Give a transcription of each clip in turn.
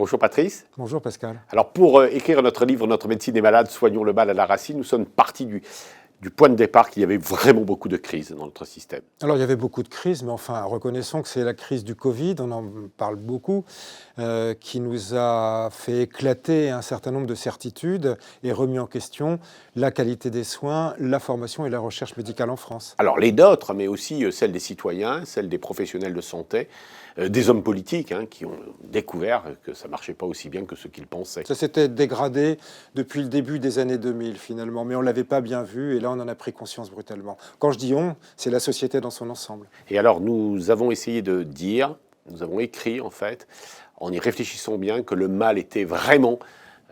Bonjour Patrice. Bonjour Pascal. Alors pour écrire notre livre Notre médecine est malade, soignons le mal à la racine, nous sommes partis du point de départ qu'il y avait vraiment beaucoup de crises dans notre système. Alors il y avait beaucoup de crises, mais enfin reconnaissons que c'est la crise du Covid, on en parle beaucoup, qui nous a fait éclater un certain nombre de certitudes et remis en question la qualité des soins, la formation et la recherche médicale en France. Alors les nôtres, mais aussi celles des citoyens, celles des professionnels de santé, des hommes politiques qui ont découvert que ça ne marchait pas aussi bien que ce qu'ils pensaient. Ça s'était dégradé depuis le début des années 2000 finalement, mais on ne l'avait pas bien vu et là on en a pris conscience brutalement. Quand je dis on, c'est la société dans son ensemble. Et alors nous avons essayé de dire, nous avons écrit en fait, en y réfléchissant bien, que le mal était vraiment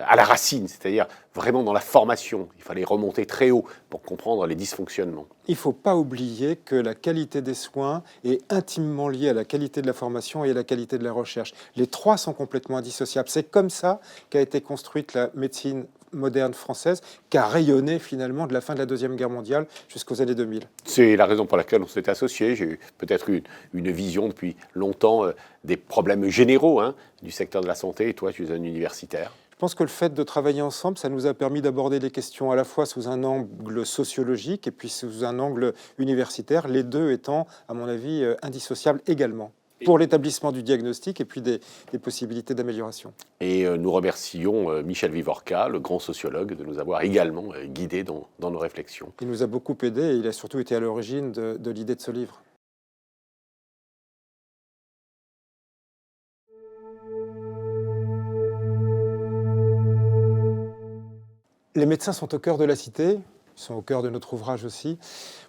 à la racine, c'est-à-dire vraiment dans la formation. Il fallait remonter très haut pour comprendre les dysfonctionnements. Il ne faut pas oublier que la qualité des soins est intimement liée à la qualité de la formation et à la qualité de la recherche. Les trois sont complètement indissociables. C'est comme ça qu'a été construite la médecine moderne française, qui a rayonné finalement de la fin de la Deuxième Guerre mondiale jusqu'aux années 2000. C'est la raison pour laquelle on s'est associé. J'ai eu peut-être une vision depuis longtemps des problèmes généraux du secteur de la santé. Et toi, tu es un universitaire. Je pense que le fait de travailler ensemble, ça nous a permis d'aborder les questions à la fois sous un angle sociologique et puis sous un angle universitaire, les deux étant, à mon avis, indissociables également, pour l'établissement du diagnostic et puis des possibilités d'amélioration. Et nous remercions Michel Vivorca, le grand sociologue, de nous avoir également guidés dans nos réflexions. Il nous a beaucoup aidés et il a surtout été à l'origine de l'idée de ce livre. Les médecins sont au cœur de la cité, ils sont au cœur de notre ouvrage aussi.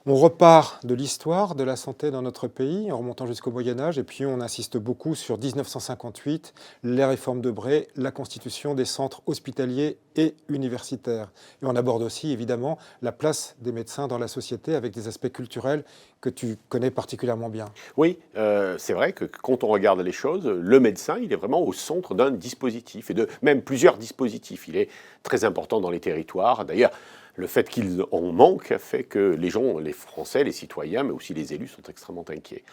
On repart de l'histoire de la santé dans notre pays en remontant jusqu'au Moyen-Âge et puis on insiste beaucoup sur 1958, les réformes de Bray, la constitution des centres hospitaliers et universitaires. Et on aborde aussi évidemment la place des médecins dans la société avec des aspects culturels que tu connais particulièrement bien. Oui, c'est vrai que quand on regarde les choses, le médecin, il est vraiment au centre d'un dispositif et de même plusieurs dispositifs. Il est très important dans les territoires. D'ailleurs, le fait qu'il en manque fait que les gens, les Français, les citoyens, mais aussi les élus sont extrêmement inquiets.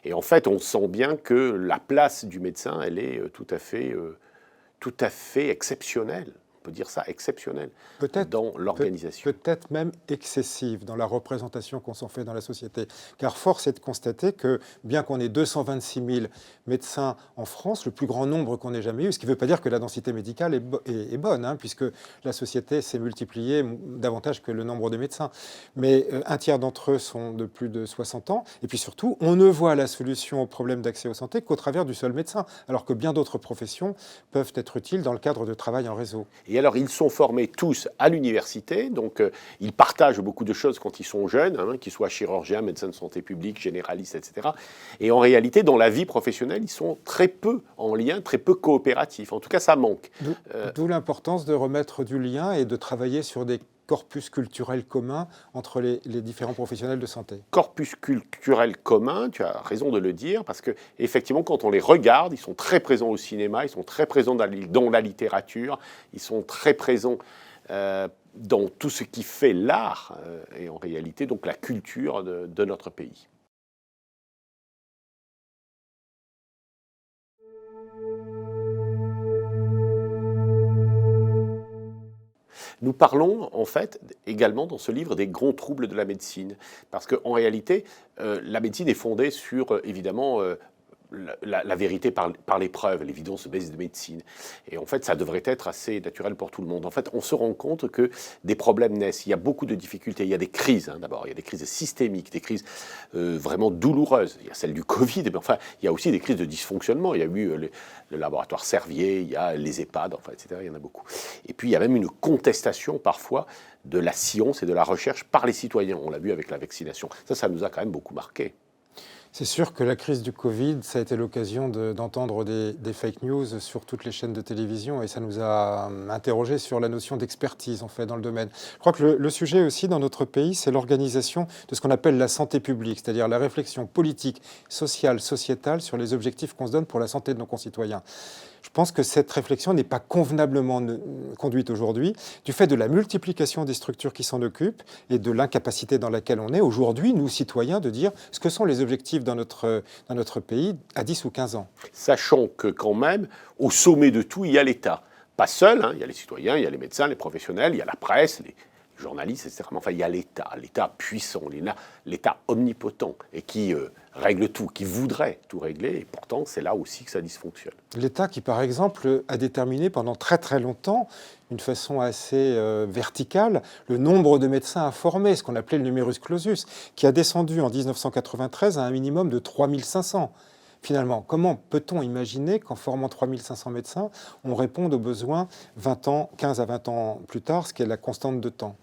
Et en fait, on sent bien que la place du médecin, elle est tout à fait exceptionnelle. On peut dire ça, exceptionnelle dans l'organisation. Peut-être même excessive dans la représentation qu'on s'en fait dans la société. Car force est de constater que, bien qu'on ait 226 000 médecins en France, le plus grand nombre qu'on ait jamais eu, ce qui ne veut pas dire que la densité médicale est bonne, puisque la société s'est multipliée davantage que le nombre de médecins. Mais un tiers d'entre eux sont de plus de 60 ans. Et puis surtout, on ne voit la solution au problème d'accès aux santé qu'au travers du seul médecin, alors que bien d'autres professions peuvent être utiles dans le cadre de travail en réseau. Et alors, ils sont formés tous à l'université, donc ils partagent beaucoup de choses quand ils sont jeunes, qu'ils soient chirurgiens, médecins de santé publique, généralistes, etc. Et en réalité, dans la vie professionnelle, ils sont très peu en lien, très peu coopératifs. En tout cas, ça manque. D'où l'importance de remettre du lien et de travailler sur des corpus culturel commun entre les différents professionnels de santé. Corpus culturel commun, tu as raison de le dire, parce que effectivement, quand on les regarde, ils sont très présents au cinéma, ils sont très présents dans la littérature, ils sont très présents dans tout ce qui fait l'art et en réalité donc la culture de notre pays. Nous parlons en fait également dans ce livre des grands troubles de la médecine, parce qu'en réalité, la médecine est fondée sur évidemment la vérité par l'épreuve, l'évidence base de médecine. Et en fait, ça devrait être assez naturel pour tout le monde. En fait, on se rend compte que des problèmes naissent. Il y a beaucoup de difficultés. Il y a des crises, d'abord. Il y a des crises systémiques, des crises vraiment douloureuses. Il y a celle du Covid, mais enfin, il y a aussi des crises de dysfonctionnement. Il y a eu le laboratoire Servier, il y a les EHPAD, enfin, etc. Il y en a beaucoup. Et puis, il y a même une contestation, parfois, de la science et de la recherche par les citoyens. On l'a vu avec la vaccination. Ça nous a quand même beaucoup marqué. C'est sûr que la crise du Covid, ça a été l'occasion d'entendre des fake news sur toutes les chaînes de télévision et ça nous a interrogés sur la notion d'expertise en fait dans le domaine. Je crois que le sujet aussi dans notre pays, c'est l'organisation de ce qu'on appelle la santé publique, c'est-à-dire la réflexion politique, sociale, sociétale sur les objectifs qu'on se donne pour la santé de nos concitoyens. Je pense que cette réflexion n'est pas convenablement conduite aujourd'hui, du fait de la multiplication des structures qui s'en occupent et de l'incapacité dans laquelle on est aujourd'hui, nous citoyens, de dire ce que sont les objectifs dans notre pays à 10 ou 15 ans. Sachant que quand même, au sommet de tout, il y a l'État. Pas seul, hein, il y a les citoyens, il y a les médecins, les professionnels, il y a la presse, les journalistes, etc. Mais enfin, il y a l'État puissant, l'État omnipotent, et qui règle tout, qui voudrait tout régler, et pourtant, c'est là aussi que ça dysfonctionne. L'État qui, par exemple, a déterminé pendant très très longtemps, d'une façon assez verticale, le nombre de médecins à former, ce qu'on appelait le numerus clausus, qui a descendu en 1993 à un minimum de 3500. Finalement, comment peut-on imaginer qu'en formant 3500 médecins, on réponde aux besoins 20 ans, 15 à 20 ans plus tard, ce qui est la constante de temps?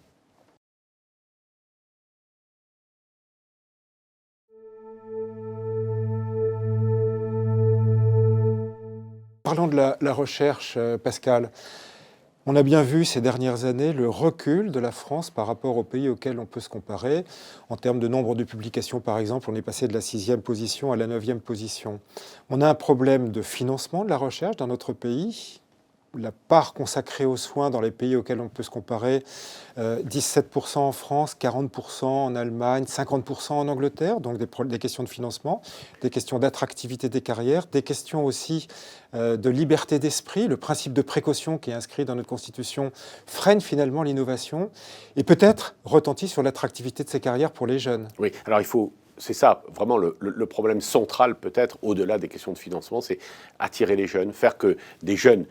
Parlons de la recherche, Pascal. On a bien vu ces dernières années le recul de la France par rapport aux pays auxquels on peut se comparer. En termes de nombre de publications, par exemple, on est passé de la 6e position à la 9e position. On a un problème de financement de la recherche dans notre pays. La part consacrée aux soins dans les pays auxquels on peut se comparer, 17% en France, 40% en Allemagne, 50% en Angleterre, donc des questions de financement, des questions d'attractivité des carrières, des questions aussi de liberté d'esprit. Le principe de précaution qui est inscrit dans notre Constitution freine finalement l'innovation et peut-être retentit sur l'attractivité de ces carrières pour les jeunes. Oui, alors c'est ça, vraiment le problème central peut-être, au-delà des questions de financement, c'est attirer les jeunes, faire que des jeunes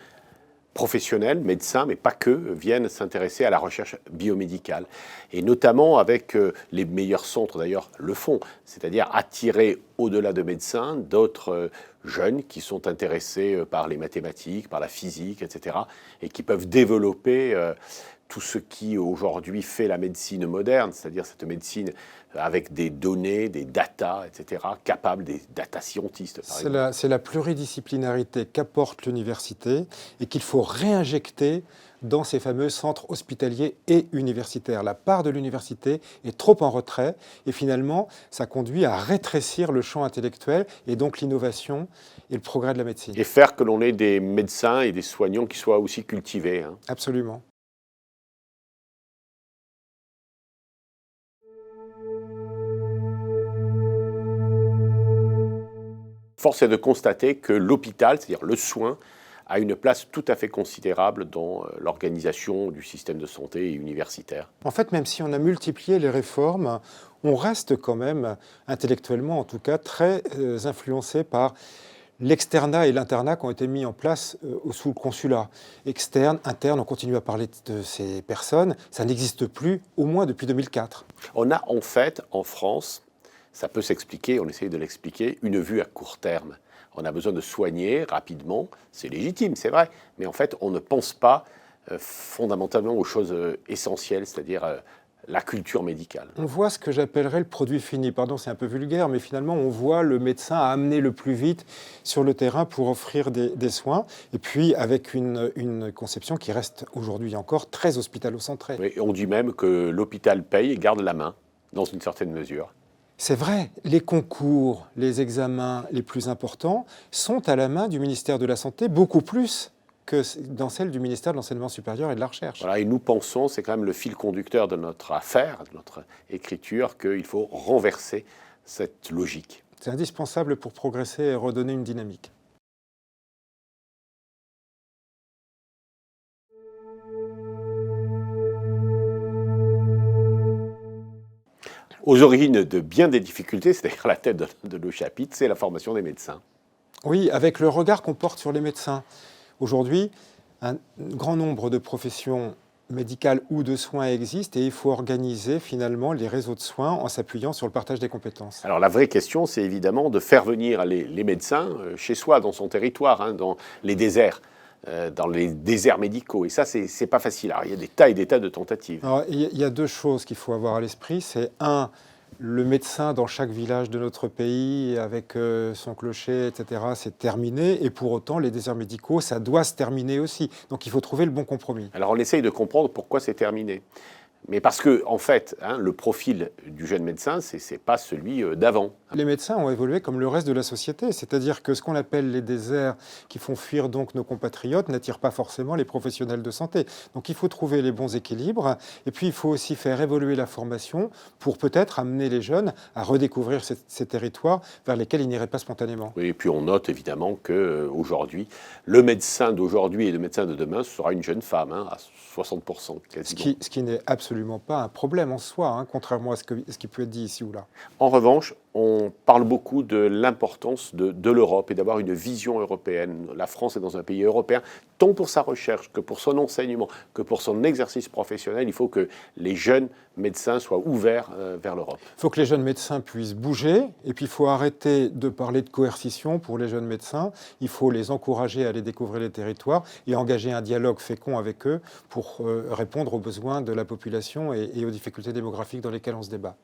professionnels, médecins, mais pas que, viennent s'intéresser à la recherche biomédicale. Et notamment avec les meilleurs centres, d'ailleurs, le font, c'est-à-dire attirer au-delà de médecins d'autres jeunes qui sont intéressés par les mathématiques, par la physique, etc., et qui peuvent développer tout ce qui aujourd'hui fait la médecine moderne, c'est-à-dire cette médecine avec des données, des data, etc., capables des data scientistes, par exemple. C'est la pluridisciplinarité qu'apporte l'université et qu'il faut réinjecter dans ces fameux centres hospitaliers et universitaires. La part de l'université est trop en retrait et finalement, ça conduit à rétrécir le champ intellectuel et donc l'innovation et le progrès de la médecine. Et faire que l'on ait des médecins et des soignants qui soient aussi cultivés. Hein. Absolument. Force est de constater que l'hôpital, c'est-à-dire le soin, a une place tout à fait considérable dans l'organisation du système de santé universitaire. En fait, même si on a multiplié les réformes, on reste quand même, intellectuellement en tout cas, très influencé par l'externat et l'internat qui ont été mis en place sous le consulat. Externe, interne, on continue à parler de ces personnes, ça n'existe plus, au moins depuis 2004. On a en fait, en France, ça peut s'expliquer, on essaye de l'expliquer, une vue à court terme. On a besoin de soigner rapidement, c'est légitime, c'est vrai, mais en fait, on ne pense pas fondamentalement aux choses essentielles, c'est-à-dire la culture médicale. On voit ce que j'appellerais le produit fini. Pardon, c'est un peu vulgaire, mais finalement, on voit le médecin amener le plus vite sur le terrain pour offrir des soins, et puis avec une conception qui reste aujourd'hui encore très hospitalo-centrée. Oui, on dit même que l'hôpital paye et garde la main, dans une certaine mesure. C'est vrai, les concours, les examens les plus importants sont à la main du ministère de la Santé, beaucoup plus que dans celle du ministère de l'Enseignement supérieur et de la Recherche. Voilà, et nous pensons, c'est quand même le fil conducteur de notre affaire, de notre écriture, qu'il faut renverser cette logique. C'est indispensable pour progresser et redonner une dynamique. Aux origines de bien des difficultés, c'est-à-dire la tête de nos chapitres, c'est la formation des médecins. Oui, avec le regard qu'on porte sur les médecins. Aujourd'hui, un grand nombre de professions médicales ou de soins existent et il faut organiser finalement les réseaux de soins en s'appuyant sur le partage des compétences. Alors la vraie question, c'est évidemment de faire venir les médecins chez soi, dans son territoire, hein, dans les déserts médicaux. Et ça, c'est pas facile. Alors, il y a des tas et des tas de tentatives. Alors, il y a deux choses qu'il faut avoir à l'esprit. C'est un, le médecin dans chaque village de notre pays, avec son clocher, etc., c'est terminé. Et pour autant, les déserts médicaux, ça doit se terminer aussi. Donc il faut trouver le bon compromis. Alors on essaye de comprendre pourquoi c'est terminé. Mais parce que, en fait, le profil du jeune médecin, c'est pas celui d'avant. Les médecins ont évolué comme le reste de la société, c'est-à-dire que ce qu'on appelle les déserts qui font fuir donc nos compatriotes n'attirent pas forcément les professionnels de santé. Donc il faut trouver les bons équilibres et puis il faut aussi faire évoluer la formation pour peut-être amener les jeunes à redécouvrir ces territoires vers lesquels ils n'iraient pas spontanément. Oui, et puis on note évidemment que aujourd'hui, le médecin d'aujourd'hui et le médecin de demain sera une jeune femme, à 60% quasiment. Ce qui n'est absolument pas un problème en soi, contrairement à ce qui peut être dit ici ou là. En revanche, on parle beaucoup de l'importance de l'Europe et d'avoir une vision européenne. La France est dans un pays européen, tant pour sa recherche que pour son enseignement, que pour son exercice professionnel. Il faut que les jeunes médecins soient ouverts vers l'Europe. Il faut que les jeunes médecins puissent bouger, et puis il faut arrêter de parler de coercition pour les jeunes médecins. Il faut les encourager à aller découvrir les territoires et engager un dialogue fécond avec eux pour répondre aux besoins de la population et aux difficultés démographiques dans lesquelles on se débat.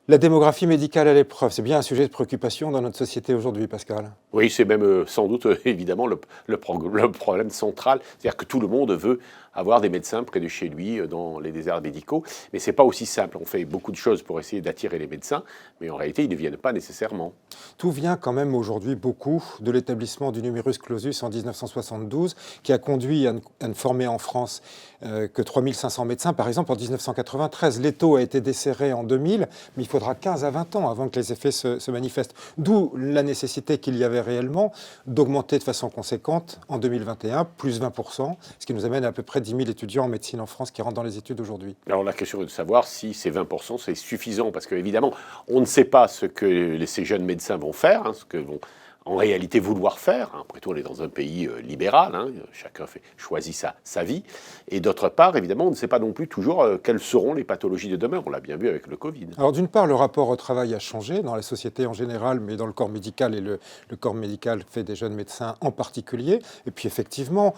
La démographie médicale à l'épreuve, c'est bien un sujet de préoccupation dans notre société aujourd'hui, Pascal. Oui, c'est même sans doute évidemment le problème central. C'est-à-dire que tout le monde veut avoir des médecins près de chez lui dans les déserts médicaux. Mais ce n'est pas aussi simple. On fait beaucoup de choses pour essayer d'attirer les médecins, mais en réalité, ils ne viennent pas nécessairement. Tout vient quand même aujourd'hui beaucoup de l'établissement du numerus clausus en 1972, qui a conduit à ne former en France que 3500 médecins. Par exemple, en 1993, l'étau a été desserré en 2000, mais il faudra 15 à 20 ans avant que les effets se manifestent. D'où la nécessité qu'il y avait réellement d'augmenter de façon conséquente en 2021, plus 20%, ce qui nous amène à peu près 10 000 étudiants en médecine en France qui rentrent dans les études aujourd'hui. Alors la question est de savoir si ces 20% c'est suffisant, parce qu'évidemment, on ne sait pas ce que ces jeunes médecins vont faire, ce que vont en réalité vouloir faire. Après tout, on est dans un pays libéral, chacun choisit sa vie. Et d'autre part, évidemment, on ne sait pas non plus toujours quelles seront les pathologies de demain. On l'a bien vu avec le Covid. Alors d'une part, le rapport au travail a changé dans la société en général, mais dans le corps médical, et le corps médical fait des jeunes médecins en particulier. Et puis effectivement,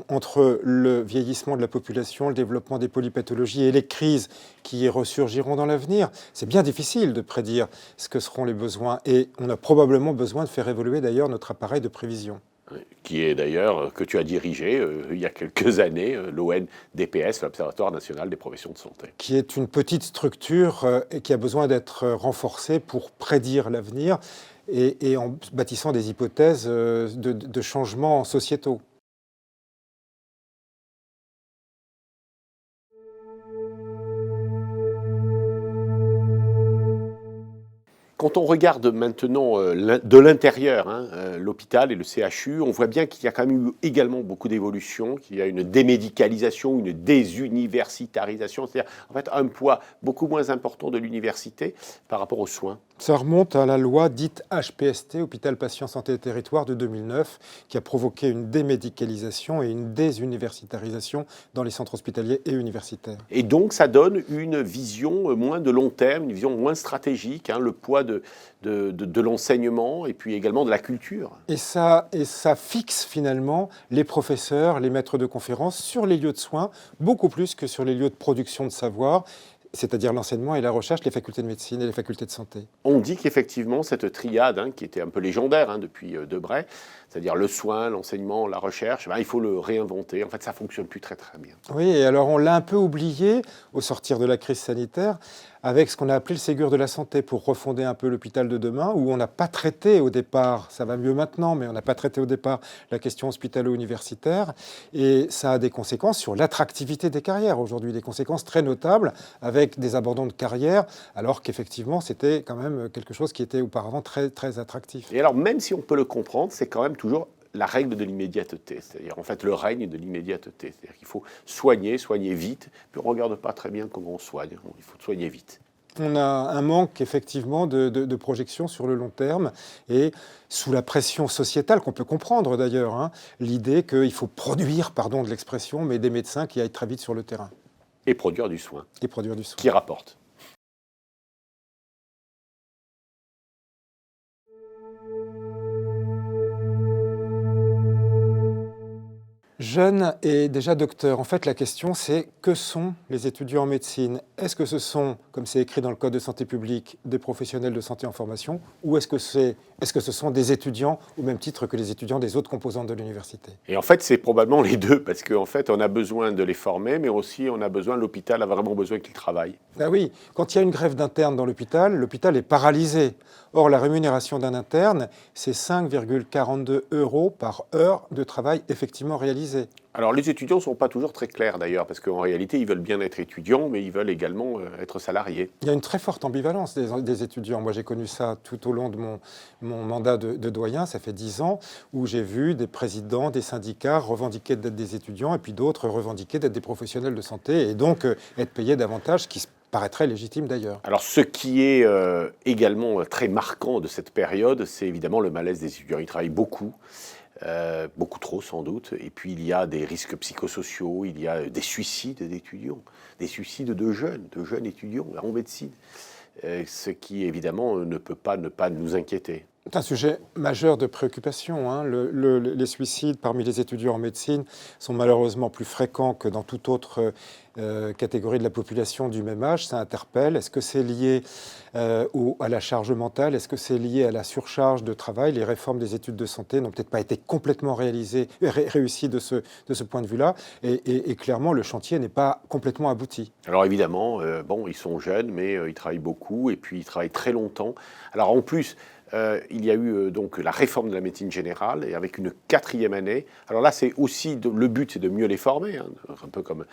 entre le vieillissement de la population, le développement des polypathologies et les crises qui ressurgiront dans l'avenir, c'est bien difficile de prédire ce que seront les besoins. Et on a probablement besoin de faire évoluer d'ailleurs notre appareil de prévision. Qui est d'ailleurs, que tu as dirigé il y a quelques années, l'ONDPS, l'Observatoire national des professions de santé. Qui est une petite structure et qui a besoin d'être renforcée pour prédire l'avenir et en bâtissant des hypothèses de changements sociétaux. Quand on regarde maintenant de l'intérieur l'hôpital et le CHU, on voit bien qu'il y a quand même eu également beaucoup d'évolutions, qu'il y a une démédicalisation, une désuniversitarisation, c'est-à-dire en fait un poids beaucoup moins important de l'université par rapport aux soins. Ça remonte à la loi dite HPST, Hôpital Patient Santé et Territoire de 2009, qui a provoqué une démédicalisation et une désuniversitarisation dans les centres hospitaliers et universitaires. Et donc ça donne une vision moins de long terme, une vision moins stratégique, le poids de l'enseignement et puis également de la culture. Et ça fixe finalement les professeurs, les maîtres de conférences sur les lieux de soins, beaucoup plus que sur les lieux de production de savoir, c'est-à-dire l'enseignement et la recherche, les facultés de médecine et les facultés de santé. On dit qu'effectivement, cette triade, qui était un peu légendaire depuis Debray, c'est-à-dire le soin, l'enseignement, la recherche, il faut le réinventer. En fait, ça ne fonctionne plus très très bien. Oui, et alors on l'a un peu oublié au sortir de la crise sanitaire, avec ce qu'on a appelé le Ségur de la santé pour refonder un peu l'hôpital de demain, où on n'a pas traité au départ, ça va mieux maintenant, mais on n'a pas traité au départ la question hospitalo-universitaire, et ça a des conséquences sur l'attractivité des carrières aujourd'hui, des conséquences très notables, avec des abandons de carrière, alors qu'effectivement c'était quand même quelque chose qui était auparavant très, très attractif. Et alors même si on peut le comprendre, c'est quand même toujours la règle de l'immédiateté, c'est-à-dire en fait le règne de l'immédiateté. C'est-à-dire qu'il faut soigner vite, puis on ne regarde pas très bien comment on soigne, il faut soigner vite. On a un manque effectivement de projection sur le long terme et sous la pression sociétale qu'on peut comprendre d'ailleurs, l'idée qu'il faut produire, pardon de l'expression, mais des médecins qui aillent très vite sur le terrain. Et produire du soin. Et produire du soin. Qui rapporte. Jeune et déjà docteur. En fait, la question, c'est que sont les étudiants en médecine? Est-ce que ce sont, comme c'est écrit dans le Code de santé publique, des professionnels de santé en formation, ou est-ce que ce sont des étudiants au même titre que les étudiants des autres composantes de l'université? Et en fait, c'est probablement les deux, parce qu'en fait, on a besoin de les former, mais aussi on a besoin, l'hôpital a vraiment besoin qu'ils travaillent. Ah oui, quand il y a une grève d'interne dans l'hôpital est paralysé. Or, la rémunération d'un interne, c'est 5,42 € par heure de travail effectivement réalisé. Alors les étudiants ne sont pas toujours très clairs d'ailleurs, parce qu'en réalité, ils veulent bien être étudiants, mais ils veulent également être salariés. Il y a une très forte ambivalence des étudiants. Moi, j'ai connu ça tout au long de mon mandat de doyen, ça fait 10 ans, où j'ai vu des présidents des syndicats revendiquer d'être des étudiants et puis d'autres revendiquer d'être des professionnels de santé et donc être payés davantage, ce qui paraîtrait légitime d'ailleurs. Alors ce qui est également très marquant de cette période, c'est évidemment le malaise des étudiants. Ils travaillent beaucoup. Beaucoup trop sans doute, et puis il y a des risques psychosociaux, il y a des suicides d'étudiants, des suicides de jeunes étudiants en médecine, ce qui évidemment ne peut pas ne pas nous inquiéter. C'est un sujet majeur de préoccupation, hein. Les suicides parmi les étudiants en médecine sont malheureusement plus fréquents que dans toute autre catégorie de la population du même âge. Ça interpelle. Est-ce que c'est lié à la charge mentale? Est-ce que c'est lié à la surcharge de travail? Les réformes des études de santé n'ont peut-être pas été complètement réussies de ce point de vue-là. Et clairement, le chantier n'est pas complètement abouti. Alors évidemment, bon, ils sont jeunes, mais ils travaillent beaucoup, et puis ils travaillent très longtemps. Alors en plus, il y a eu donc la réforme de la médecine générale, et avec une 4e année. Alors là, c'est aussi le but, c'est de mieux les former, hein, un peu comme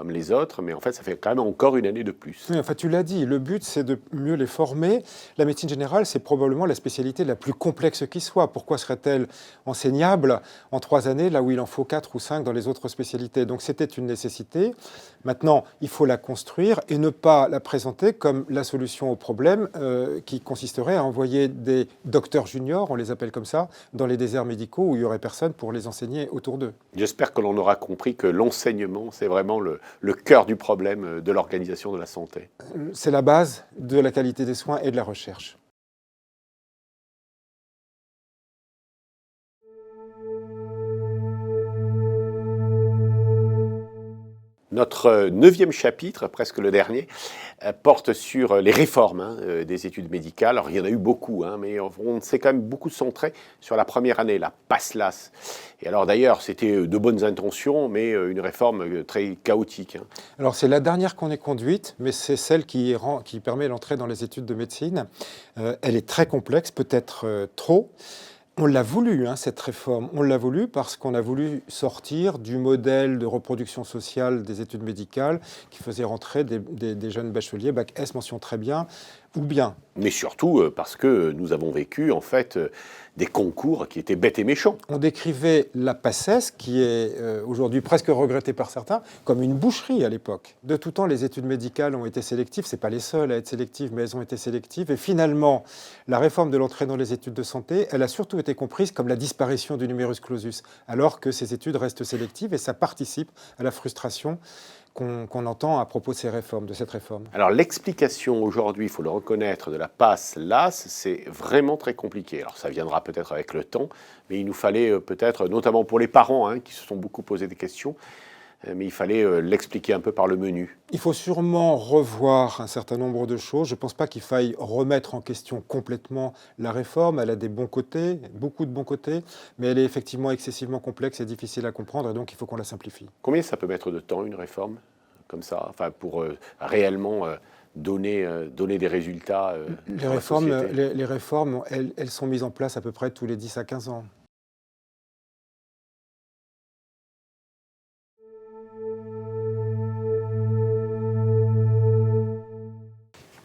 les autres, mais en fait, ça fait quand même encore une année de plus. Oui, enfin, tu l'as dit, le but, c'est de mieux les former. La médecine générale, c'est probablement la spécialité la plus complexe qui soit. Pourquoi serait-elle enseignable en 3 années, là où il en faut 4 ou 5 dans les autres spécialités? Donc, c'était une nécessité. Maintenant, il faut la construire et ne pas la présenter comme la solution au problème qui consisterait à envoyer des docteurs juniors, on les appelle comme ça, dans les déserts médicaux où il n'y aurait personne pour les enseigner autour d'eux. J'espère que l'on aura compris que l'enseignement, c'est vraiment le cœur du problème de l'organisation de la santé. C'est la base de la qualité des soins et de la recherche. Notre 9e chapitre, presque le dernier, porte sur les réformes des études médicales. Alors il y en a eu beaucoup, mais on s'est quand même beaucoup centré sur la première année, la PASLAS. Et alors d'ailleurs, c'était de bonnes intentions, mais une réforme très chaotique. Alors c'est la dernière qu'on ait conduite, mais c'est celle qui permet l'entrée dans les études de médecine. Elle est très complexe, peut-être trop. On l'a voulu, cette réforme. On l'a voulu parce qu'on a voulu sortir du modèle de reproduction sociale des études médicales qui faisait rentrer des jeunes bacheliers, bac S, mention très bien, ou bien. Mais surtout parce que nous avons vécu, en fait, des concours qui étaient bêtes et méchants. On décrivait la PACES, qui est aujourd'hui presque regrettée par certains, comme une boucherie à l'époque. De tout temps, les études médicales ont été sélectives. Ce n'est pas les seules à être sélectives, mais elles ont été sélectives. Et finalement, la réforme de l'entrée dans les études de santé, elle a surtout été comprise comme la disparition du numerus clausus, alors que ces études restent sélectives et ça participe à la frustration qu'on entend à propos de cette réforme. Alors l'explication aujourd'hui, il faut le reconnaître, de la PASLAS, c'est vraiment très compliqué. Alors ça viendra peut-être avec le temps, mais il nous fallait peut-être, notamment pour les parents qui se sont beaucoup posé des questions, mais il fallait l'expliquer un peu par le menu. Il faut sûrement revoir un certain nombre de choses. Je ne pense pas qu'il faille remettre en question complètement la réforme. Elle a des bons côtés, beaucoup de bons côtés, mais elle est effectivement excessivement complexe et difficile à comprendre, et donc il faut qu'on la simplifie. Combien ça peut mettre de temps, une réforme comme ça, enfin, pour réellement donner des résultats Les réformes, elles sont mises en place à peu près tous les 10 à 15 ans.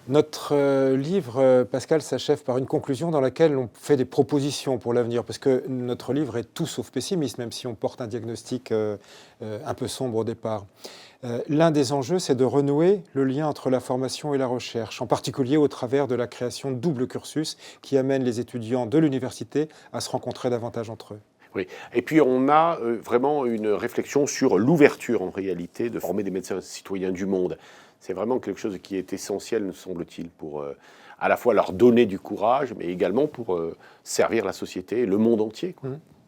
Notre livre, Pascal, s'achève par une conclusion dans laquelle on fait des propositions pour l'avenir, parce que notre livre est tout sauf pessimiste, même si on porte un diagnostic un peu sombre au départ. L'un des enjeux, c'est de renouer le lien entre la formation et la recherche, en particulier au travers de la création de doubles cursus qui amènent les étudiants de l'université à se rencontrer davantage entre eux. Oui, et puis on a vraiment une réflexion sur l'ouverture en réalité de former des médecins citoyens du monde. C'est vraiment quelque chose qui est essentiel, me semble-t-il, pour à la fois leur donner du courage, mais également pour servir la société, le monde entier.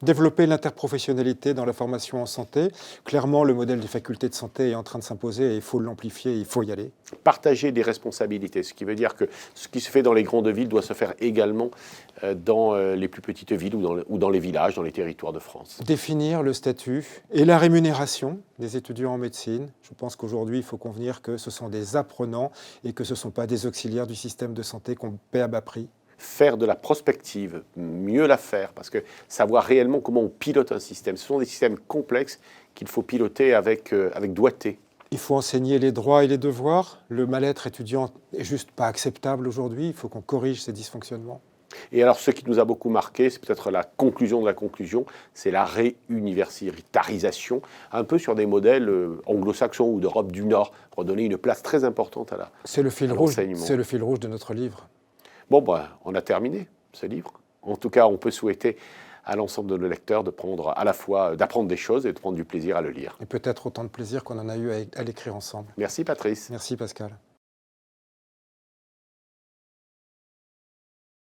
Développer l'interprofessionnalité dans la formation en santé. Clairement, le modèle des facultés de santé est en train de s'imposer et il faut l'amplifier, il faut y aller. Partager des responsabilités, ce qui veut dire que ce qui se fait dans les grandes villes doit se faire également dans les plus petites villes ou dans les villages, dans les territoires de France. Définir le statut et la rémunération des étudiants en médecine. Je pense qu'aujourd'hui, il faut convenir que ce sont des apprenants et que ce ne sont pas des auxiliaires du système de santé qu'on paie à bas prix. Faire de la prospective, mieux la faire, parce que savoir réellement comment on pilote un système. Ce sont des systèmes complexes qu'il faut piloter avec doigté. Il faut enseigner les droits et les devoirs. Le mal-être étudiant n'est juste pas acceptable aujourd'hui. Il faut qu'on corrige ces dysfonctionnements. Et alors, ce qui nous a beaucoup marqué, c'est peut-être la conclusion de la conclusion, c'est la réuniversitarisation, un peu sur des modèles anglo-saxons ou d'Europe du Nord, redonner une place très importante à l'enseignement. C'est le fil rouge de notre livre. Bon, on a terminé ce livre. En tout cas, on peut souhaiter à l'ensemble de nos lecteurs d'apprendre des choses et de prendre du plaisir à le lire. Et peut-être autant de plaisir qu'on en a eu à l'écrire ensemble. Merci Patrice. Merci Pascal.